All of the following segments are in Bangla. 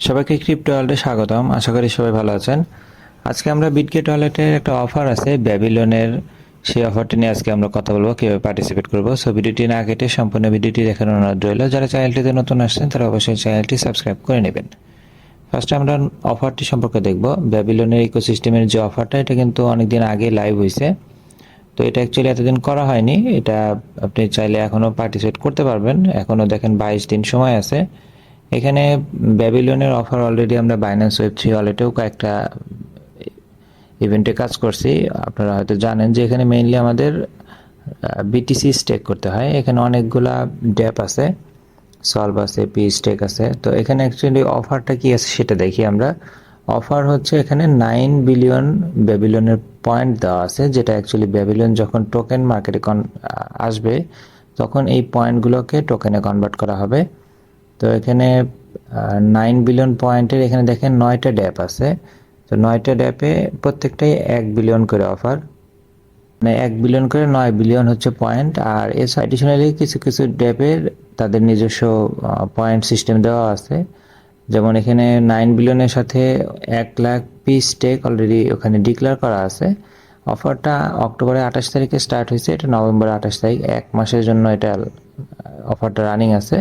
সবাইকে ক্রিপ্টো ওয়ালেটে স্বাগতম। আশা করি সবাই ভালো আছেন। আজকে আমরা বিটগেট ওয়ালেটের একটা অফার আছে ব্যাবিলনের, সেই অফারটি নিয়ে আজকে আমরা কথা বলবো, কীভাবে পার্টিসিপেট করবো। সো ভিডিওটি না কেটে সম্পূর্ণ ভিডিওটি দেখার অনুরোধ রইল। যারা চ্যানেলটিতে নতুন আসছেন তারা অবশ্যই চ্যানেলটি সাবস্ক্রাইব করে নেবেন। ফার্স্টে আমরা অফারটি সম্পর্কে দেখব। ব্যাবিলনের ইকোসিস্টেমের যে অফারটা, এটা কিন্তু অনেকদিন আগে লাইভ হয়েছে। তো এটা অ্যাকচুয়ালি এতদিন করা হয়নি। এটা আপনি চাইলে এখনও পার্টিসিপেট করতে পারবেন। এখনও দেখেন 22 দিন সময় আছে। এখানে ব্যাবিলনের অফার অলরেডি আমরা বাইন্যান্স ওয়েব 3 ওয়ালেটেও কয়েকটা ইভেন্টে কাজ করছি। আপনারা হয়তো জানেন যে এখানে মেইনলি আমাদের বিটিসি স্টেক করতে হয়। এখানে অনেকগুলা ড্যাপ আছে, সলভ আছে, স্টেক আছে। তো এখানে অ্যাকচুয়ালি অফারটা কি আছে সেটা দেখি আমরা। অফার হচ্ছে এখানে 9 বিলিয়ন ব্যাবিলনের পয়েন্ট দেওয়া আছে, যেটা অ্যাকচুয়ালি ব্যাবিলন যখন টোকেন মার্কেটে আসবে তখন এই পয়েন্টগুলোকে টোকেনে কনভার্ট করা হবে। তো এখানে 9 বিলিয়ন পয়েন্টের এখানে দেখেন 9টা ড্যাপ আছে। তো 9টা ড্যাপে প্রত্যেকটাই 1 বিলিয়ন করে অফার, মানে 1 বিলিয়ন করে 9 বিলিয়ন হচ্ছে পয়েন্ট। আর এছাড়া অ্যাডিশনালি কিছু কিছু ড্যাপের তাদের নিজস্ব পয়েন্ট সিস্টেম দেওয়া আছে। যেমন এখানে 9 বিলিয়নের সাথে 1 লাখ স্টেক অলরেডি ওখানে ডিক্লেয়ার করা আছে। অফারটা অক্টোবরের 28 তারিখে স্টার্ট হয়েছে, এটা নভেম্বরের 28 তারিখ, 1 মাসের জন্য এটা অফারটা রানিং আছে।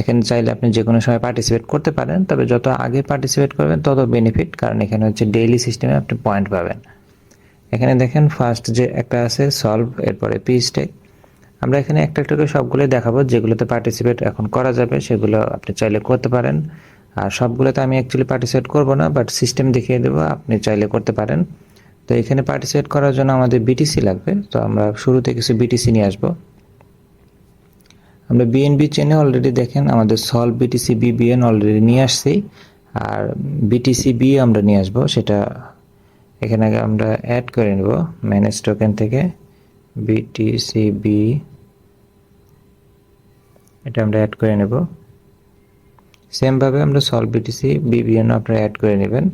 এখানে চাইলে আপনি যে কোনো সময় পার্টিসিপেট করতে পারেন, তবে যত আগে পার্টিসিপেট করবেন তত বেনিফিট, কারণ এখানে হচ্ছে ডেইলি সিস্টেমে আপনি পয়েন্ট পাবেন। এখানে দেখেন ফার্স্ট যে একটা আছে সলভ, এরপরে স্টেক। আমরা এখানে একটা একটা করে সবগুলোই দেখাবো। যেগুলোতে পার্টিসিপেট এখন করা যাবে সেগুলো আপনি চাইলে করতে পারেন। আর সবগুলোতে আমি অ্যাকচুয়ালি পার্টিসিপেট করব না, বাট সিস্টেম দেখিয়ে দেবো, আপনি চাইলে করতে পারেন। তো এখানে পার্টিসিপেট করার জন্য আমাদের বিটিসি লাগবে। তো আমরা শুরুতে কিছু বিটিসি নিয়ে আসবো। আমরা বিএনবি চেনে অলরেডি দেখেন আমাদের সলভ বিটিসি বিবিএন অলরেডি নিয়ে আসছি। আর বিটিসি বি আমরা নিয়ে আসবো, সেটা এখানে আমরা অ্যাড করে নেব ম্যানেজ টোকেন থেকে। বিটিসি বি এটা আমরা অ্যাড করে নেব। সেমভাবে আমরা সলভ বিটিসি বিবিএন আপনারা অ্যাড করে নেবেন।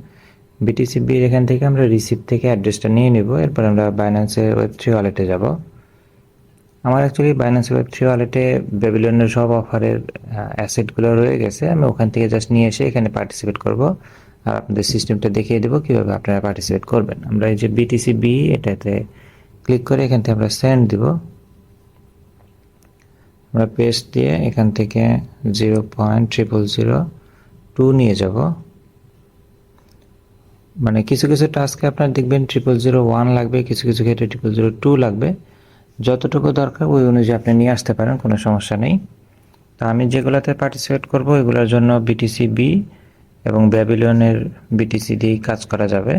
বিটিসি বি এখান থেকে আমরা রিসিপ্ট থেকে অ্যাড্রেসটা নিয়ে নেব। এরপর আমরা বাইন্যান্সের ওয়েব 3 ওয়ালেটে যাব। আমার অ্যাকচুয়ালি বাইন্যান্স ওয়েব 3 ওয়ালেটে ব্যাবিলনের সব অফারের অ্যাসেটগুলো রয়ে গেছে। আমি ওখান থেকে জাস্ট নিয়ে এসে এখানে পার্টিসিপেট করব, আর আপনাদের সিস্টেমটা দেখিয়ে দেবো কীভাবে আপনারা পার্টিসিপেট করবেন। আমরা এই যে বিটিসি বি এটাতে ক্লিক করে এখান থেকে আমরা সেন্ড দিব। আমরা পেস্ট দিয়ে এখান থেকে 0.0002 নিয়ে যাব। মানে কিছু কিছু টাস্কে আপনার দেখবেন 0001 লাগবে, কিছু কিছু ক্ষেত্রে 0002 লাগবে। যতটুকু দরকার ওই অনুযায়ী আপনি নিয়ে আসতে পারেন, কোনো সমস্যা নেই। তো আমি যেগুলোতে পার্টিসিপেট করব এগুলোর জন্য বিটিসি বি এবং ব্যাবিলনের বিটিসি দিয়েই কাজ করা যাবে।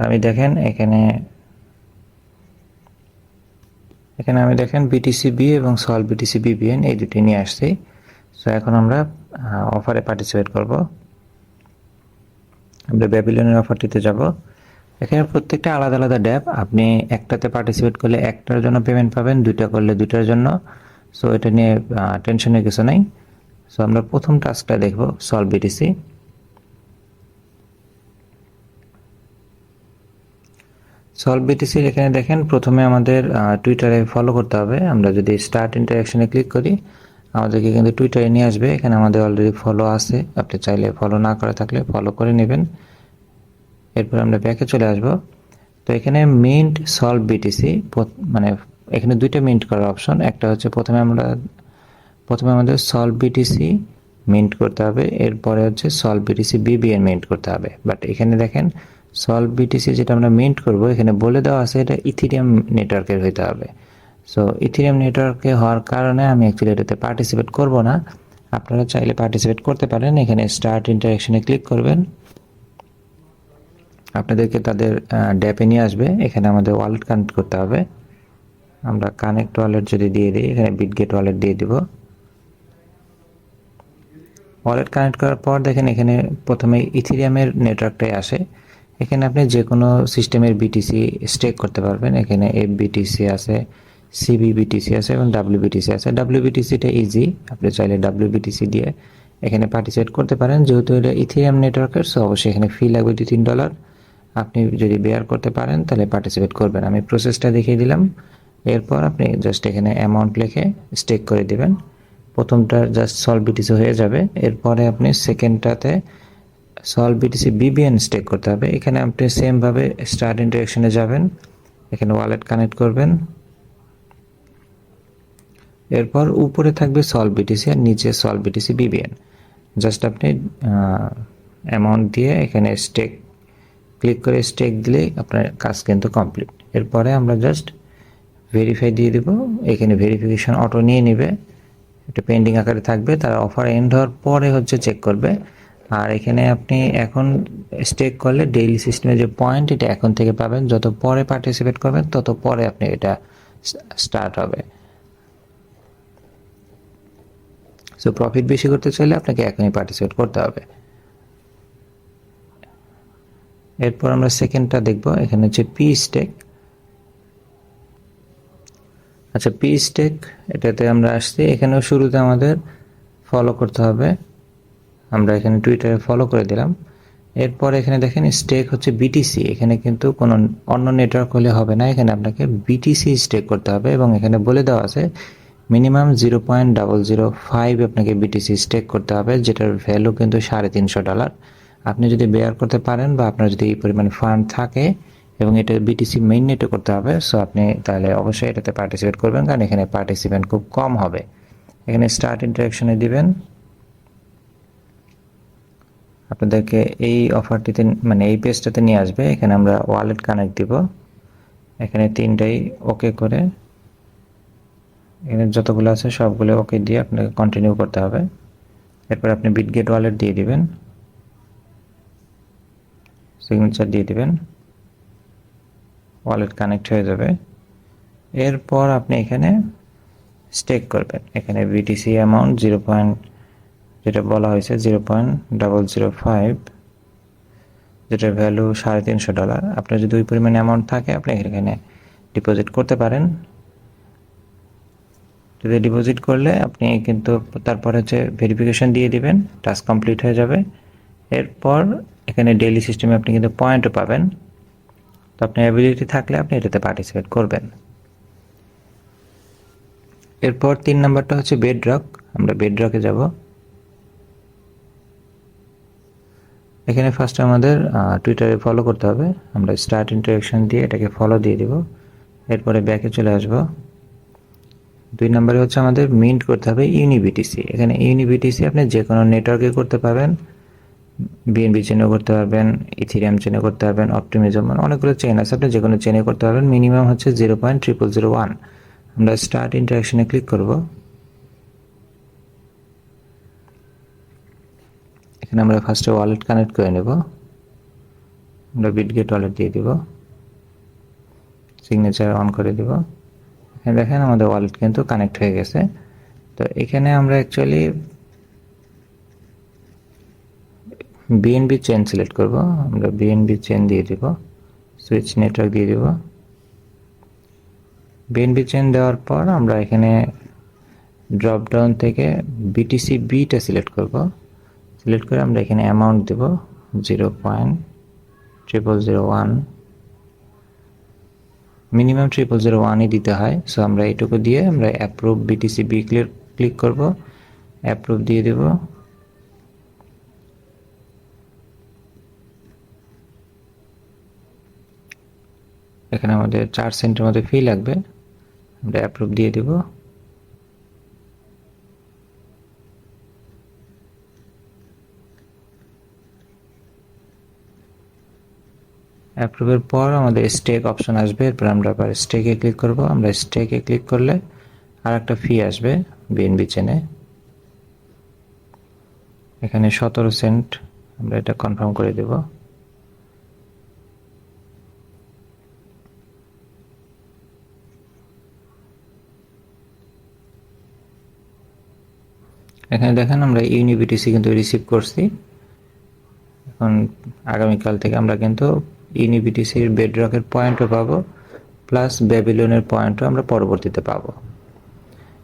আমি দেখেন এখানে আমি দেখেন বিটিসি বি এবং সলভ বিটিসি বিবিএন এই দুটি নিয়ে আসছি। সো এখন আমরা অফারে পার্টিসিপেট করব। আমরা ব্যাবিলনের অফারটিতে যাব। এখানে প্রত্যেকটা আলাদা আলাদা ড্যাপ। আপনি একটাতে পার্টিসিপেট করলে একটার জন্য পেমেন্ট পাবেন, দুইটা করলে দুইটার জন্য। সো এটা নিয়ে টেনশনের কিছু নাই। সো আমরা প্রথম টাস্কটা দেখব, সলভ বিটিসি। সলভ বিটিসির এখানে দেখেন প্রথমে আমাদের টুইটারে ফলো করতে হবে। আমরা যদি স্টার্ট ইন্টারাকশনে ক্লিক করি আমাদেরকে কিন্তু টুইটারে নিয়ে আসবে। এখানে আমাদের অলরেডি ফলো আছে, আপনি চাইলে ফলো না করে থাকলে ফলো করে নেবেন। এরপর আমরা ব্যাকে চলে আসব। তো এখানে মিন্ট সলভ বিটিসি, মানে এখানে দুইটা মিন্ট করার অপশন। একটা হচ্ছে প্রথমে আমাদের সলভ বিটিসি মিন্ট করতে হবে, এরপরে হচ্ছে সলভ বিটিসি বিবিএন মিন্ট করতে হবে। বাট এখানে দেখেন সলভ বিটিসি যেটা আমরা মিন্ট করব এখানে বলে দেওয়া আছে এটা ইথিরিয়াম নেটওয়ার্কের হইতে হবে। সো ইথিরিয়াম নেটওয়ার্কে হওয়ার কারণে আমি অ্যাকচুয়ালি এটাতে পার্টিসিপেট করব না। আপনারা চাইলে পার্টিসিপেট করতে পারেন। এখানে স্টার্ট ইন্টারাকশনে ক্লিক করবেন, আপনাদেরকে তাদের ড্যাপে নিয়ে আসবে। এখানে আমাদের ওয়ালেট কানেক্ট করতে হবে। আমরা কানেক্ট ওয়ালেট যদি দিয়ে দিই, এখানে বিটগেট ওয়ালেট দিয়ে দিব। ওয়ালেট কানেক্ট করার পর দেখেন এখানে প্রথমে ইথিরিয়ামের নেটওয়ার্কটাই আসে। এখানে আপনি যে কোনো সিস্টেমের বিটিসি স্টেক করতে পারবেন। এখানে এফবিটিসি আছে, সিবিবিটিসি আছে এবং ডাব্লিউবিটিসি আছে। ডাব্লিউবিটিসিটা ইজি, আপনি চাইলে ডাব্লিউবিটিসি দিয়ে এখানে পার্টিসিপেট করতে পারেন। যেহেতু এটা ইথিরিয়াম নেটওয়ার্কের, সো অবশ্যই এখানে ফি লাগবে $2-3। আপনি যদি বেয়ার করতে পারেন তাহলে পার্টিসিপেট করবেন। আমি প্রসেসটা দেখিয়ে দিলাম। এরপর আপনি জাস্ট এখানে অ্যামাউন্ট লিখে স্টেক করে দিবেন। প্রথমটা জাস্ট সলভ বিটিসি হয়ে যাবে। এরপরে আপনি সেকেন্ডটাতে সলভ বিটিসি বিবিএন স্টেক করতে হবে। এখানে আপনি সেমভাবে স্টার্ট ইন্টারেকশনে যাবেন, এখানে ওয়ালেট কানেক্ট করবেন, এরপর উপরে থাকবে সলভ বিটিসি আর নিচে সলভ বিটিসি বিবিএন। জাস্ট আপনি অ্যামাউন্ট দিয়ে এখানে স্টেক ক্লিক করে স্টেক দিলেই আপনার কাজ কিন্তু কমপ্লিট। এরপরে আমরা জাস্ট ভেরিফাই দিয়ে দেব, এখানে ভেরিফিকেশন অটো নিয়ে নেবে, এটা পেন্ডিং আকারে থাকবে, তার অফার এন্ড হওয়ার পরে হচ্ছে চেক করবে। আর এখানে আপনি এখন স্টেক করলে ডেইলি সিস্টেমে যে পয়েন্ট এটা এখন থেকে পাবেন, যত পরে পার্টিসিপেট করবেন তত পরে আপনি এটা স্টার্ট হবে। সো প্রফিট বেশি করতে চাইলে আপনাকে এখনই পার্টিসিপেট করতে হবে। এরপর আমরা সেকেন্ডটা দেখব, এখানে হচ্ছে Pstake। আচ্ছা, Pstake এটাতে আমরা আসছি, এখানেও শুরুতে আমাদের ফলো করতে হবে, আমরা এখানে টুইটারে ফলো করে দিলাম। এরপর এখানে দেখেন স্টেক হচ্ছে বিটিসি, এখানে কিন্তু কোনো অন্য নেটওয়ার্ক হলে হবে না, এখানে আপনাকে বিটিসি স্টেক করতে হবে এবং এখানে বলে দেওয়া আছে মিনিমাম 0.005 আপনাকে বিটিসি স্টেক করতে হবে, যেটার ভ্যালু কিন্তু $350। আপনি যদি বেয়ার করতে পারেন বা আপনার যদি এই পরিমাণ ফান্ড থাকে এবং এটা বিটিসি মেইন নেটে করতে হবে, সো আপনি তাহলে অবশ্যই এটাতে পার্টিসিপেট করবেন, কারণ এখানে পার্টিসিপেন্ট খুব কম হবে। এখানে স্টার্ট ইন্টারেকশনে দিবেন, আপনাদেরকে এই অফারটিতে মানে এই পেজটাতে নিয়ে আসবে। এখানে আমরা ওয়ালেট কানেক্ট দিব, এখানে তিনটাই ওকে করে এখানে যতগুলো আছে সবগুলো ওকে দিয়ে আপনাকে কন্টিনিউ করতে হবে। এরপর আপনি বিটগেট ওয়ালেট দিয়ে দিবেন, সিগনেচার দিয়ে দিবেন, ওয়ালেট কানেক্ট হয়ে যাবে। এরপর আপনি এখানে স্টেক করবেন, এখানে বিটিসি অ্যামাউন্ট যেটা বলা হয়েছে 0.005, যেটার ভ্যালু $350। আপনার যদি ওই পরিমাণ অ্যামাউন্ট থাকে আপনি এখানে ডিপোজিট করতে পারেন। যদি ডিপোজিট করলে আপনি কিন্তু তারপর হচ্ছে ভেরিফিকেশন দিয়ে দিবেন, টাস্ক কমপ্লিট হয়ে যাবে। এরপর এখানে ডেইলি সিস্টেমে আপনি কিন্তু পয়েন্টও পাবেন, তো আপনার অ্যাবিলিটি থাকলে আপনি এটাতে পার্টিসিপেট করবেন। এরপর 3 নাম্বারটা হচ্ছে বেডরক, আমরা বেডরকে যাব। এখানে ফার্স্ট আমাদের টুইটারে ফলো করতে হবে, আমরা স্টার্ট ইন্টারেকশন দিয়ে এটাকে ফলো দিয়ে দিব। এরপরে ব্যাকে চলে আসব। 2 নম্বরে হচ্ছে আমাদের মিন্ট করতে হবে ইউনিবিটিসি। এখানে ইউনিবিটিসি আপনি যে কোনো নেটওয়ার্কে করতে পারবেন, বিএনবি চেনে করতে পারবেন, ইথিরিয়াম চেনে করতে পারবেন, অপটিমিজম, মানে অনেকগুলো চেন আছে, আপনি যে কোনো চেনে করতে পারবেন। মিনিমাম হচ্ছে 0.0001। আমরা স্টার্ট ইন্টারেকশনে ক্লিক করব। এখানে আমরা ফার্স্টে ওয়ালেট কানেক্ট করে নেব, আমরা বিটগেট ওয়ালেট দিয়ে দিব, সিগনেচার অন করে দিব। এখানে দেখেন আমাদের ওয়ালেট কিন্তু কানেক্ট হয়ে গেছে। তো এখানে আমরা অ্যাকচুয়ালি বিএনবি চেন সিলেক্ট করব, আমরা বিএনবি চেন দিয়ে দিব, সুইচ নেটওয়ার্ক দিয়ে দিব। বিএনবি চেন দেওয়ার পর আমরা এখানে ড্রপ ডাউন থেকে বিটিসি বিটা সিলেক্ট করব, সিলেক্ট করে আমরা এখানে অ্যামাউন্ট দেব 0.0001, মিনিমাম 0001ই দিতে হয়। সো আমরা এইটুকু দিয়ে আমরা অ্যাপ্রুভ বিটিসি বি ক্লিক করব, অ্যাপ্রুভ দিয়ে দেব। এখানে আমাদের 4 সেন্টের মধ্যে ফি লাগবে, আমরা অ্যাপ্রুভ দিয়ে দেব। অ্যাপ্রুভের পর আমাদের স্টেক অপশন আসবে, এরপর আমরা আবার স্টেকে ক্লিক করব। আমরা স্টেকে ক্লিক করলে আর একটা ফি আসবে বিএনবি চেনে, এখানে 17 সেন্ট, আমরা এটা কনফার্ম করে দেব। এখানে দেখেন আমরা ইউনিবিটিসি কিন্তু রিসিভ করছি। এখন আগামীকাল থেকে আমরা কিন্তু ইউনিবিটিসির বেডরকের পয়েন্টও পাবো, প্লাস ব্যাবিলনের পয়েন্টও আমরা পরবর্তীতে পাবো।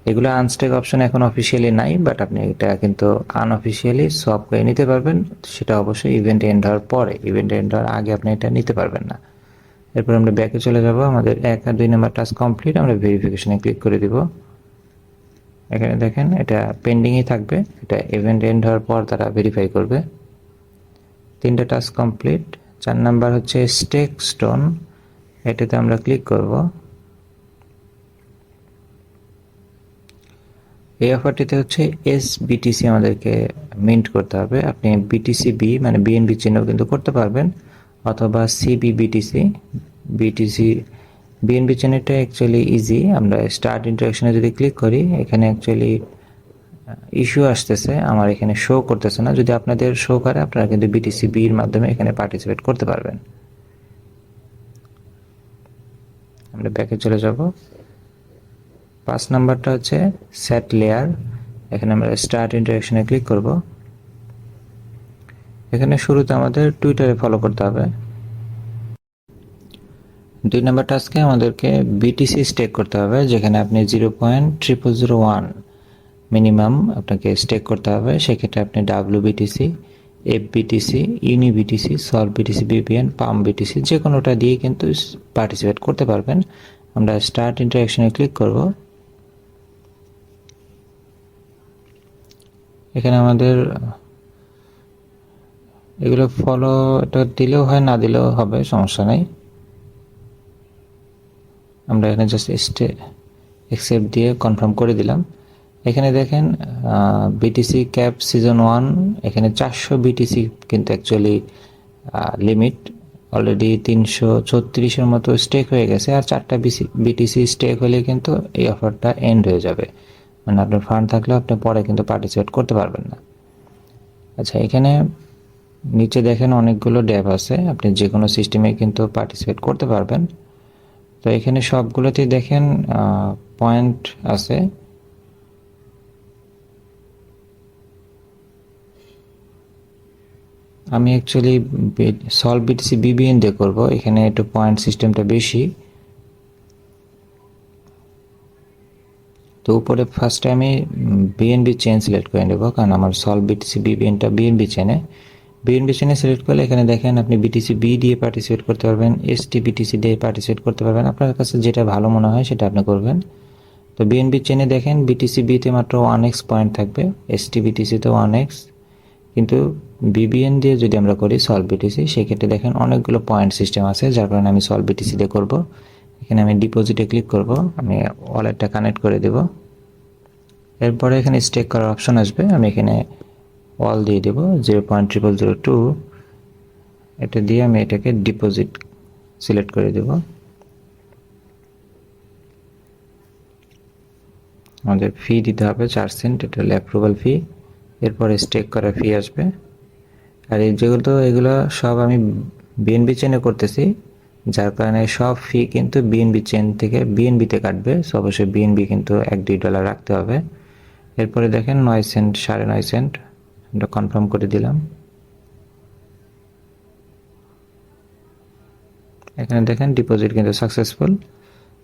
এগুলো আনস্টেক অপশন এখন অফিসিয়ালি নাই, বাট আপনি এটা কিন্তু আনঅফিসিয়ালি সব করে নিতে পারবেন, সেটা অবশ্যই ইভেন্ট এন্ড হওয়ার পরে, ইভেন্ট এন্ড হওয়ার আগে আপনি এটা নিতে পারবেন না। এরপর আমরা ব্যাকে চলে যাব, আমাদের 1 আর 2 নাম্বার টাস্ক কমপ্লিট, আমরা ভেরিফিকেশনে ক্লিক করে দিব। এখানে দেখেন এটা পেন্ডিংই থাকবে, এটা ইভেন্ট এন্ড হওয়ার পর তারা ভেরিফাই করবে। 3টা টাস্ক কমপ্লিট। 4 নাম্বার হচ্ছে স্টেকস্টোন, এটাতে আমরা ক্লিক করব। এই অফারটিতে হচ্ছে SBTC আমাদেরকে মিন্ট করতে হবে। আপনি BTCB মানে BNB চিহ্নও কিন্তু করতে পারবেন, অথবা CBBTC। BNB চিহ্নটা অ্যাকচুয়ালি ইজি। আমরা স্টার্ট ইন্টারেকশনে যদি ক্লিক করি, এখানে অ্যাকচুয়ালি ইস্যু আসতেছে, আমার এখানে শো করতেছে না। যদি আপনাদের শো করে, আপনারা কিন্তু BTCB এর মাধ্যমে এখানে পার্টিসিপেট করতে পারবেন। আমরা ব্যাকে চলে যাব। 5 নাম্বারটা হচ্ছে স্যাটলেয়ার, এখানে আমরা স্টার্ট ইন্টারেকশনে ক্লিক করব। এখানে শুরুতে আমাদের টুইটারে ফলো করতে হবে। 2 নাম্বার টাস্কে আমাদেরকে BTC স্টেক করতে হবে, যেখানে আপনি 0.0001 মিনিমাম আপনাকে স্টেক করতে হবে। সেক্ষেত্রে আপনি WBTC, FBTC, UniBTC, Solv BTC, BPN, PumpBTC যে কোনোটা দিয়ে কিন্তু পার্টিসিপেট করতে পারবেন। আমরা স্টার্ট ইন্টারেকশনে ক্লিক করব। এখানে আমাদের এগুলো ফলো এটা দিলেও হয়, না দিলেও হবে, সমস্যা নেই। আমরা এখানে জাস্ট অ্যাকসেপ্ট দিয়ে কনফার্ম করে দিলাম। এখানে দেখেন BTC ক্যাপ সিজন 1, এখানে 400 BTC কিন্তু অ্যাকচুয়ালি লিমিট। অলরেডি 336-এর মতো স্টেক হয়ে গেছে, আর 4টা BTC স্টেক হলে কিন্তু এই অফারটা এন্ড হয়ে যাবে। মানে আপনার ফান্ড থাকলেও আপনি পরে কিন্তু পার্টিসিপেট করতে পারবেন না। আচ্ছা, এখানে নিচে দেখেন অনেকগুলো ড্যাব আছে, আপনি যে কোনো সিস্টেমে কিন্তু পার্টিসিপেট করতে পারবেন। তো এখানে সবগুলোতেই দেখেন পয়েন্ট আছে। আমি অ্যাকচুয়ালি সলভ BTC BBN দিয়ে করবো, এখানে একটু পয়েন্ট সিস্টেমটা বেশি। তো উপরে ফার্স্টে আমি BNB চেন সিলেক্ট করে নেব, কারণ আমার সলভ BTC BBNটা BNB চেনে। BNB চেনে সিলেক্ট করলে এখানে দেখেন আপনি BTC-B দিয়ে পার্টিসিপেট করতে পারবেন, STBTC দিয়ে পার্টিসিপেট করতে পারবেন। আপনার কাছে যেটা ভালো মনে হয় সেটা আপনি করবেন। তো BNB চেনে দেখেন BTC-B-তে মাত্র 1x পয়েন্ট থাকবে, STBTC-তে 1x, কিন্তু BBN দিয়ে যদি আমরা করি সলভ BTC, সেক্ষেত্রে দেখেন অনেকগুলো পয়েন্ট সিস্টেম আছে, যার কারণে আমি সলভ BTC দিয়ে করব। এখানে আমি ডিপোজিটে ক্লিক করব, আমি ওয়ালেটটা কানেক্ট করে দেব। এরপরে এখানে স্টেক করার অপশন আসবে, আমি এখানে ওয়াল দিয়ে দেব 0.0002, এটা দিয়ে আমি এটাকে ডিপোজিট সিলেক্ট করে দেব। আমাদের ফি দিতে হবে 4 সেন্ট, এটা হলো অ্যাপ্রুভাল ফি। এরপরে স্টেক করার ফি আসবে। আর এগুলো সব আমি BNB চেনে করতেছি, যার কারণে সব ফি কিন্তু BNB চেন থেকে BNB-তে কাটবে। সো অবশ্যই BNB কিন্তু $1-2 রাখতে হবে। এরপরে দেখেন 9 সেন্ট, 9.5 সেন্ট, এটা কনফার্ম করে দিলাম। এখানে দেখেন ডিপোজিট কিন্তু সাকসেসফুল,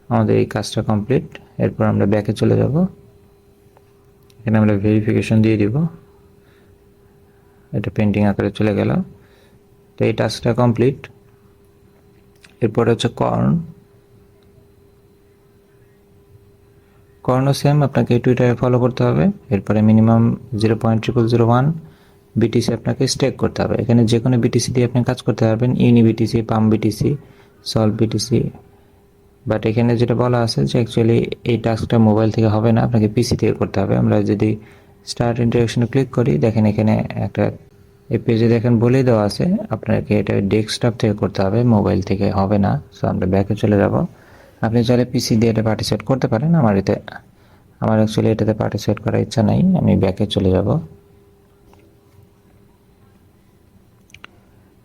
আমাদের এই কাজটা কমপ্লিট। এরপর আমরা ব্যাকে চলে যাব, এখানে আমরা ভেরিফিকেশন দিয়ে দিব, এটা পেন্ডিং আকারে চলে গেল। তো এই টাস্কটা কমপ্লিট। এরপরে হচ্ছে কর্নও সেম, আপনাকে টুইটারে ফলো করতে হবে। এরপরে মিনিমাম 0.0001 BTC আপনাকে স্টেক করতে হবে। এখানে যে কোনো BTC দিয়ে আপনি কাজ করতে পারবেন, UniBTC, PumpBTC, Solv BTC। But এখানে যেটা বলা আছে যে অ্যাকচুয়ালি এই টাস্কটা মোবাইল থেকে হবে না, আপনাকে PC থেকে করতে হবে। আমরা যদি স্টার্ট ইন্টারেকশনে ক্লিক করি, দেখেন এখানে একটা এই পেজে দেখেন বলেই দেওয়া আছে আপনাকে এটা ডেস্কটপ থেকে করতে হবে, মোবাইল থেকে হবে না। সো আমরা ব্যাকে চলে যাব। আপনি চাইলে PC দিয়ে এটা পার্টিসিপেট করতে পারেন। আমার অ্যাকচুয়ালি এটাতে পার্টিসিপেট করার ইচ্ছা নাই, আমি ব্যাকে চলে যাব।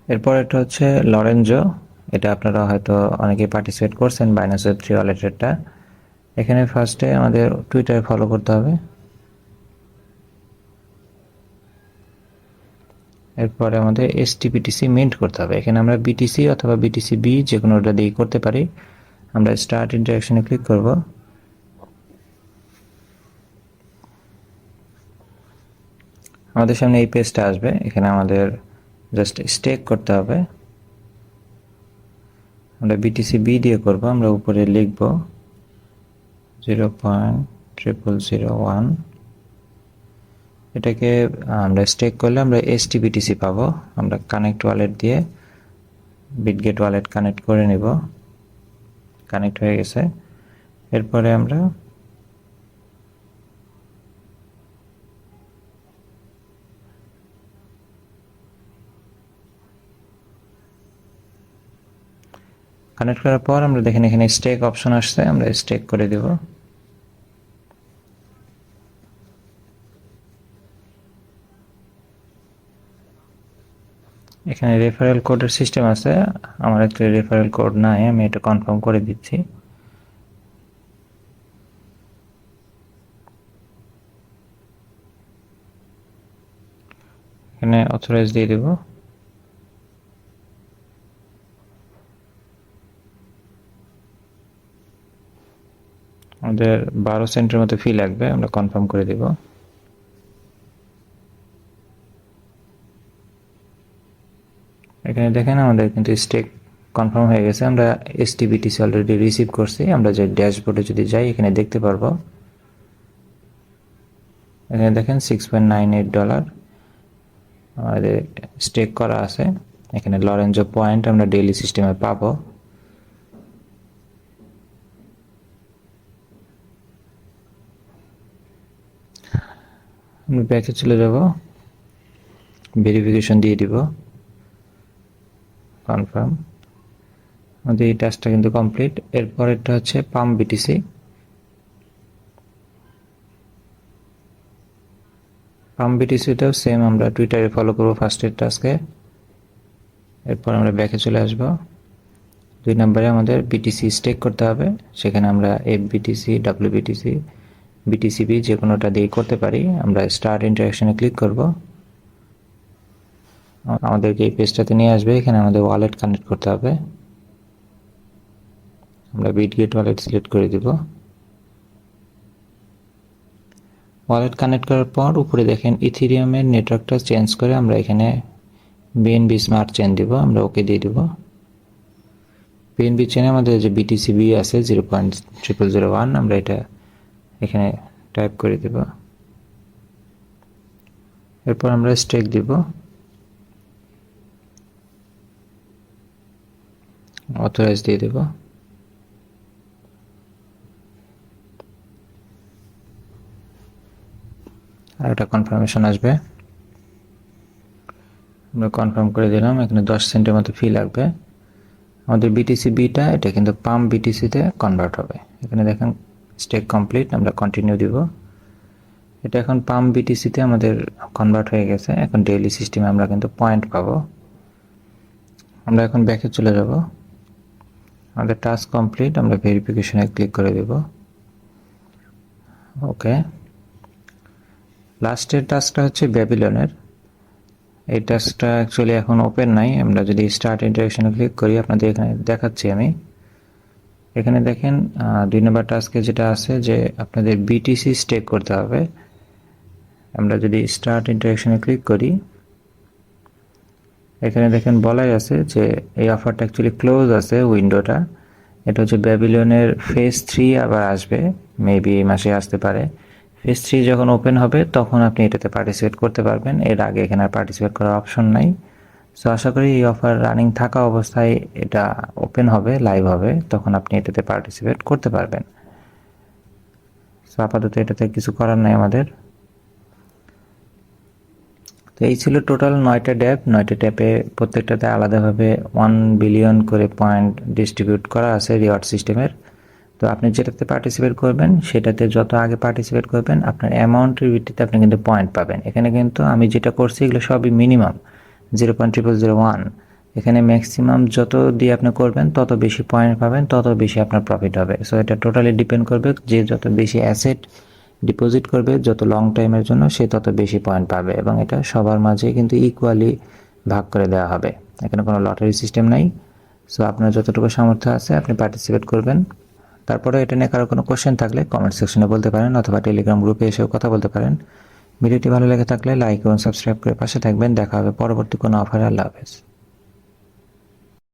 এরপর এটা হচ্ছে লরেনজো, এটা আপনারা হয়তো অনেকেই পার্টিসিপেট করছেন, বাইন্যান্স ওয়েব 3 ওয়ালেটেরটা। এখানে ফার্স্টে আমাদের টুইটারে ফলো করতে হবে। এরপরে আমাদের STBTC মিন্ট করতে হবে। এখানে আমরা BTC অথবা BTC-B যে কোনোটা দিয়ে করতে পারি। আমরা স্টার্ট ইন্টারেকশনে ক্লিক করব। আমাদের সামনে এই পেজটা আসবে, এখানে আমাদের জাস্ট স্টেক করতে হবে। আমরা BTC-B দিয়ে করব, আমরা উপরে লিখব 0.0001 0.001 এটাকে আমরা স্টেক করলে আমরা STBTC পাবো। আমরা কানেক্ট ওয়ালেট দিয়ে বিটগেট ওয়ালেট কানেক্ট করে নিব। কানেক্ট হয়ে গেছে। এরপরে আমরা কানেক্ট করার পর আমরা দেখেন এখানে স্টেক অপশন আসছে, আমরা স্টেক করে দেব। এখানে রেফারেল কোডের সিস্টেম আছে, আমার একটা রেফারেল কোড নাই, আমি এটা কনফার্ম করে দিচ্ছি। এখানে অথরাইজ দিয়ে দেব। আমাদের 12 সেন্টের মতো ফি লাগবে, আমরা কনফার্ম করে দেব। এখানে দেখেন আমাদের কিন্তু স্টেক কনফার্ম হয়ে গেছে। আমরা STBTC অলরেডি রিসিভ করছি। আমরা যে ড্যাশবোর্ডে যদি যাই এখানে দেখতে পারবো, এখানে দেখেন $6.98 আমাদের স্টেক করা আছে। এখানে লরেঞ্জো পয়েন্ট আমরা ডেইলি সিস্টেমে পাবো। আমি ব্যাকে চলে যাব, ভেরিফিকেশন দিয়ে দিব, কনফার্ম। আমাদের এই টাস্কটা কিন্তু কমপ্লিট। এরপরেরটা হচ্ছে PumpBTC। PumpBTCটাও সেম আমরা টুইটারে ফলো করবো ফার্স্টের টাস্কে। এরপর আমরা ব্যাকে চলে আসব। 2 নম্বরে আমাদের BTC স্টেক করতে হবে। সেখানে আমরা FBTC, WBTC, BTCB যে কোনোটা দিয়ে করতে পারি। আমরা স্টার্ট ইন্টারাকশনে ক্লিক করব। আমাদেরকে এই পেজটাতে নিয়ে আসবে। এখানে আমাদের ওয়ালেট কানেক্ট করতে হবে। আমরা বিটগেট ওয়ালেট সিলেক্ট করে দিব। ওয়ালেট কানেক্ট করার পর উপরে দেখেন ইথেরিয়ামের নেটওয়ার্কটা চেঞ্জ করে আমরা এখানে BNB স্মার্ট চেন দিব। আমরা ওকে দিয়ে দিব। BNB চেনে আমাদের যে BTCB আছে 0.0001, আমরা এটা এখানে টাইপ করে দেব। এরপর আমরা স্টেক দিব। অথরাইজ দিয়ে দেব। আর একটা কনফার্মেশন আসবে, আমরা কনফার্ম করে দিলাম। এখানে 10 সেন্টের মতো ফি লাগবে। আমাদের BTCBটা এটা কিন্তু PumpBTCতে কনভার্ট হবে। এখানে দেখেন স্টেক কমপ্লিট, আমরা কন্টিনিউ দিব। এটা এখন PumpBTCতে আমাদের কনভার্ট হয়ে গেছে। এখন ডেইলি সিস্টেমে আমরা কিন্তু পয়েন্ট পাবো। আমরা এখন ব্যাকে চলে যাব। আমাদের টাস্ক কমপ্লিট, আমরা ভেরিফিকেশনে ক্লিক করে দেব। ওকে। লাস্টের টাস্কটা হচ্ছে ব্যাবিলনের। এই টাস্কটা অ্যাকচুয়ালি এখন ওপেন নাই। আমরা যদি স্টার্ট ইন্টারাকশনে ক্লিক করি, আপনাদের এখানে দেখাচ্ছি আমি। এখানে দেখেন 2 নম্বর টাস্কে যেটা আছে যে আপনাদের BTC স্টেক করতে হবে। আমরা যদি স্টার্ট ইন্টারাকশনে ক্লিক করি, এখানে দেখেন বলাই আছে যে এই অফারটা অ্যাকচুয়ালি ক্লোজ আছে উইন্ডোটা। এটা হচ্ছে ব্যাবিলনের ফেজ 3 আবার আসবে, মেবি এই মাসে আসতে পারে। ফেজ 3 যখন ওপেন হবে তখন আপনি এটাতে পার্টিসিপেট করতে পারবেন। এর আগে এখানে আর পার্টিসিপেট করার অপশন নাই। সো আশা করি এই অফার রানিং থাকা অবস্থায় এটা ওপেন হবে, লাইভ হবে, তখন আপনি এটাতে পার্টিসিপেট করতে পারবেন। সো আপাতত এটাতে কিছু করার নাই আমাদের। তো এই ছিল টোটাল 9টা ড্যাপ। 9টা ট্যাপে প্রত্যেকটাতে আলাদাভাবে 1 বিলিয়ন করে পয়েন্ট ডিস্ট্রিবিউট করা আছে রিওয়ার্ড সিস্টেমের। তো আপনি যেটাতে পার্টিসিপেট করবেন সেটাতে যত আগে পার্টিসিপেট করবেন আপনার অ্যামাউন্টের ভিত্তিতে আপনি কিন্তু পয়েন্ট পাবেন। এখানে কিন্তু আমি যেটা করছি এগুলো সবই মিনিমাম 0.0001। এখানে ম্যাক্সিমাম যত দিয়ে আপনি করবেন তত বেশি পয়েন্ট পাবেন, তত বেশি আপনার প্রফিট হবে। সো এটা টোটালি ডিপেন্ড করবে যে যত বেশি অ্যাসেট ডিপোজিট করবে যত লং টাইমের জন্য সে তত বেশি পয়েন্ট পাবে, এবং এটা সবার মাঝে কিন্তু ইকুয়ালি ভাগ করে দেওয়া হবে। এখানে কোনো লটারি সিস্টেম নাই। সো আপনার যতটুকু সামর্থ্য আছে আপনি পার্টিসিপেট করবেন। তারপরে এটা নিয়ে কারো কোনো কোশ্চেন থাকলে কমেন্ট সেকশনে বলতে পারেন, অথবা টেলিগ্রাম গ্রুপে এসেও কথা বলতে পারেন। ভিডিওটি ভালো লেগে থাকলে লাইক এবং সাবস্ক্রাইব করে পাশে থাকবেন। দেখা হবে পরবর্তী কোনো অফারে। আল্লাহ হাফেজ।